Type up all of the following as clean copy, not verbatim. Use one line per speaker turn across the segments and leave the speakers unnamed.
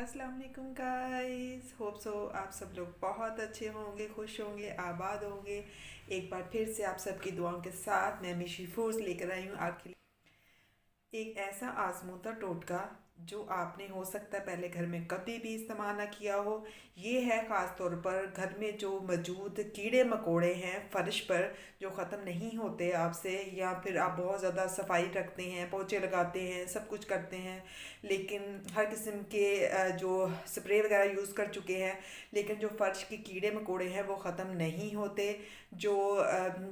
अस्सलाम वालेकुम guys. Hope so आप सब लोग बहुत अच्छे होंगे, खुश होंगे, आबाद होंगे। एक बार फिर से आप सबकी दुआओं के साथ मैं मिशी फूड्स लेकर आई हूँ आपके लिए एक ऐसा आजमूदा टोटका जो आपने हो सकता है पहले घर में कभी भी इस्तेमाल ना किया हो। ये है ख़ास तौर पर घर में जो मौजूद कीड़े मकोड़े हैं फर्श पर, जो ख़त्म नहीं होते आपसे, या फिर आप बहुत ज़्यादा सफाई रखते हैं, पोछे लगाते हैं, सब कुछ करते हैं, लेकिन हर किस्म के जो स्प्रे वगैरह यूज़ कर चुके हैं, लेकिन जो फ़र्श के कीड़े मकोड़े हैं वो ख़त्म नहीं होते। जो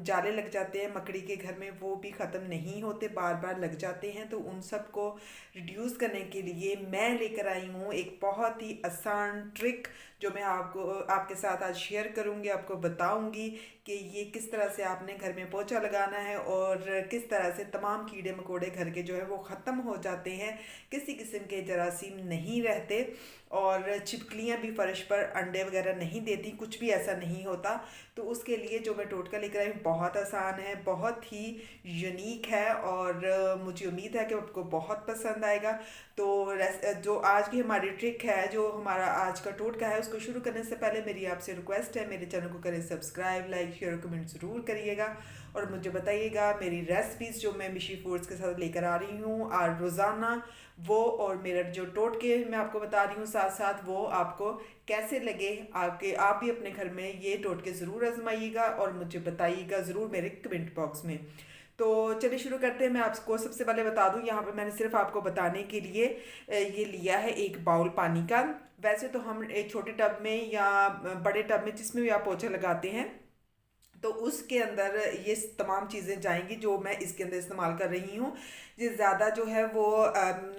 जाले लग जाते हैं मकड़ी के घर में वो भी ख़त्म नहीं होते, बार बार लग जाते हैं। तो उन सब को रिड्यूस करने के लिए मैं लेकर आई हूँ एक बहुत ही आसान ट्रिक, जो मैं आपको आपके साथ आज शेयर करूँगी, आपको बताऊँगी कि ये किस तरह से आपने घर में पोछा लगाना है और किस तरह से तमाम कीड़े मकोड़े घर के जो है वो ख़त्म हो जाते हैं, किसी किस्म के जरासीम नहीं रहते और छिपकलियाँ भी फर्श पर अंडे वगैरह नहीं देती, कुछ भी ऐसा नहीं होता। तो उसके लिए जो मैं टोटका लेकर आई हूँ बहुत आसान है, बहुत ही यूनिक है और मुझे उम्मीद है कि आपको बहुत पसंद आएगा। तो जो आज की हमारी ट्रिक है, जो हमारा आज का टोटका है, उसको शुरू करने से पहले मेरी आपसे रिक्वेस्ट है, मेरे चैनल को करें सब्सक्राइब, लाइक, शेयर, कमेंट ज़रूर करिएगा और मुझे बताइएगा मेरी रेसिपीज़ जो मैं मिशी फूड्स के साथ लेकर आ रही हूँ और रोज़ाना, वो और मेरा जो टोटके मैं आपको बता रही हूँ साथ साथ, वो आपको कैसे लगे। आप भी अपने घर में ये टोटके ज़रूर आजमाइएगा और मुझे बताइएगा ज़रूर मेरे कमेंट बॉक्स में। तो चलिए शुरू करते हैं। मैं आपको सबसे पहले बता दूं, यहाँ पे मैंने सिर्फ आपको बताने के लिए ये लिया है एक बाउल पानी का। वैसे तो हम एक छोटे टब में या बड़े टब में, जिसमें भी आप पोछा लगाते हैं, तो उसके अंदर ये तमाम चीज़ें जाएंगी जो मैं इसके अंदर इस्तेमाल कर रही हूँ। ये ज़्यादा जो है वो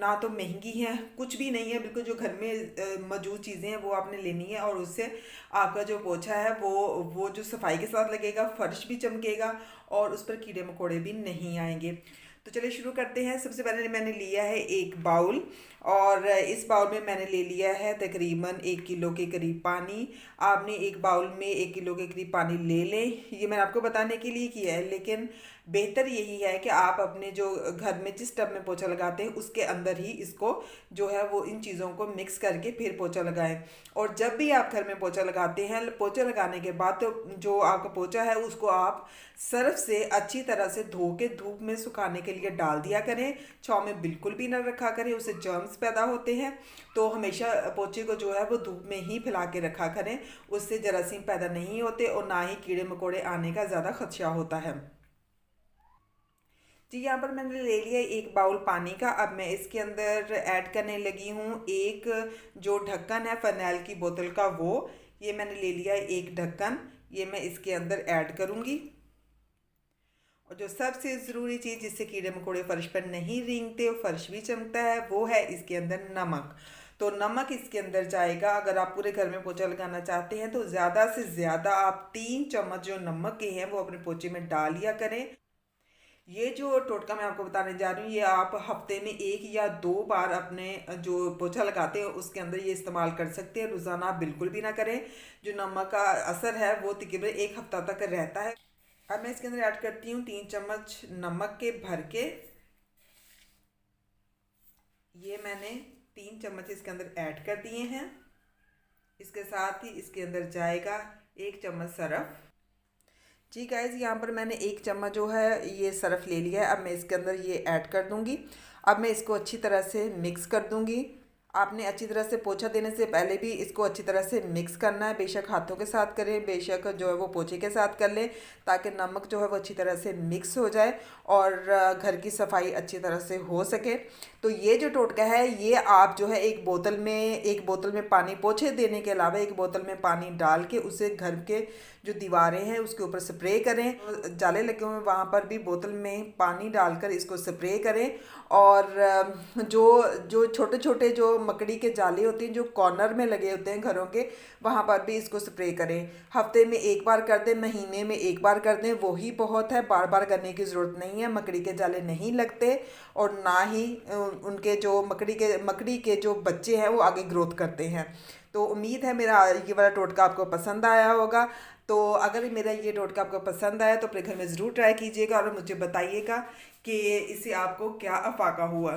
ना तो महंगी है, कुछ भी नहीं है, बिल्कुल जो घर में मौजूद चीज़ें हैं वो आपने लेनी है और उससे आपका जो पोछा है वो जो सफाई के साथ लगेगा, फर्श भी चमकेगा और उस पर कीड़े मकोड़े भी नहीं आएंगे। तो चलिए शुरू करते हैं। सबसे पहले मैंने लिया है एक बाउल और इस बाउल में मैंने ले लिया है तकरीबन 1 किलो के करीब पानी। आपने एक बाउल में 1 किलो के करीब पानी ले लें, ये मैंने आपको बताने के लिए किया है, लेकिन बेहतर यही है कि आप अपने जो घर में जिस टब में पोछा लगाते हैं उसके अंदर ही इसको जो है वो इन चीज़ों को मिक्स करके फिर पोछा लगाएं। और जब भी आप घर में पोछा लगाते हैं, पोछा लगाने के बाद तो जो आपका पोछा है उसको आप सर्फ से अच्छी तरह से धो के धूप में सुखाने के लिए डाल दिया करें। छाँव में बिल्कुल भी ना रखा करें, उससे जर्म्स पैदा होते हैं। तो हमेशा पोछे को जो है वो धूप में ही फैला के रखा करें, उससे जरासीम पैदा नहीं होते और ना ही कीड़े मकोड़े आने का ज़्यादा खदशा होता है। जी, यहाँ पर मैंने ले लिया एक बाउल पानी का। अब मैं इसके अंदर ऐड करने लगी हूँ एक जो ढक्कन है फ़रनैल की बोतल का, वो ये मैंने ले लिया है एक ढक्कन, ये मैं इसके अंदर ऐड करूँगी। और जो सबसे ज़रूरी चीज़ जिससे कीड़े मकोड़े फर्श पर नहीं रेंगते और फर्श भी चमकता है, वो है इसके अंदर नमक। तो नमक इसके अंदर जाएगा। अगर आप पूरे घर में पोछा लगाना चाहते हैं तो ज़्यादा से ज़्यादा आप 3 चम्मच जो नमक के हैं वो अपने पोछे में डाल लिया करें। ये जो टोटका मैं आपको बताने जा रही हूँ, ये आप हफ्ते में 1 या 2 बार अपने जो पोछा लगाते हैं उसके अंदर ये इस्तेमाल कर सकते हैं। रोज़ाना आप बिल्कुल भी ना करें। जो नमक का असर है वो तकरीबन 1 हफ्ता तक रहता है। अब मैं इसके अंदर ऐड करती हूँ 3 चम्मच नमक के भर के। ये मैंने 3 चम्मच इसके अंदर ऐड कर दिए हैं। इसके साथ ही इसके अंदर जाएगा 1 चम्मच सरफ। जी गाइज़, यहाँ पर मैंने 1 चम्मच जो है ये सरफ ले लिया है। अब मैं इसके अंदर ये ऐड कर दूँगी। अब मैं इसको अच्छी तरह से मिक्स कर दूँगी। आपने अच्छी तरह से पोछा देने से पहले भी इसको अच्छी तरह से मिक्स करना है। बेशक हाथों के साथ करें, बेशक जो है वो पोछे के साथ कर लें, ताकि नमक जो है वो अच्छी तरह से मिक्स हो जाए और घर की सफाई अच्छी तरह से हो सके। तो ये जो टोटका है ये आप जो है एक बोतल में पानी, पोछे देने के अलावा एक बोतल में पानी डाल के उसे घर के जो दीवारें हैं उसके ऊपर स्प्रे करें। जाले लगे हुए वहाँ पर भी बोतल में पानी डालकर इसको स्प्रे करें। और जो जो छोटे छोटे जो मकड़ी के जाले होते हैं जो कॉर्नर में लगे होते हैं घरों के, वहाँ पर भी इसको स्प्रे करें। हफ्ते में 1 बार कर दें, महीने में 1 बार कर दें, वो ही बहुत है। बार बार करने की ज़रूरत नहीं है। मकड़ी के जाले नहीं लगते और ना ही उनके जो मकड़ी के जो बच्चे हैं वो आगे ग्रोथ करते हैं। तो उम्मीद है मेरा ये वाला टोटका आपको पसंद आया होगा। तो अगर मेरा ये टोटका आपको पसंद आया तो अपने घर में ज़रूर ट्राई कीजिएगा और मुझे बताइएगा कि इससे आपको क्या अफाका हुआ।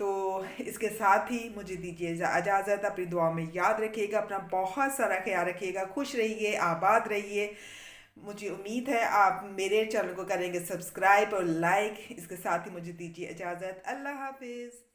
तो इसके साथ ही मुझे दीजिए इजाज़त। अपनी दुआ में याद रखिएगा, अपना बहुत सारा ख्याल रखिएगा, खुश रहिए, आबाद रहिए। मुझे उम्मीद है आप मेरे चैनल को करेंगे सब्सक्राइब और लाइक। इसके साथ ही मुझे दीजिए इजाज़त। अल्लाह हाफिज़।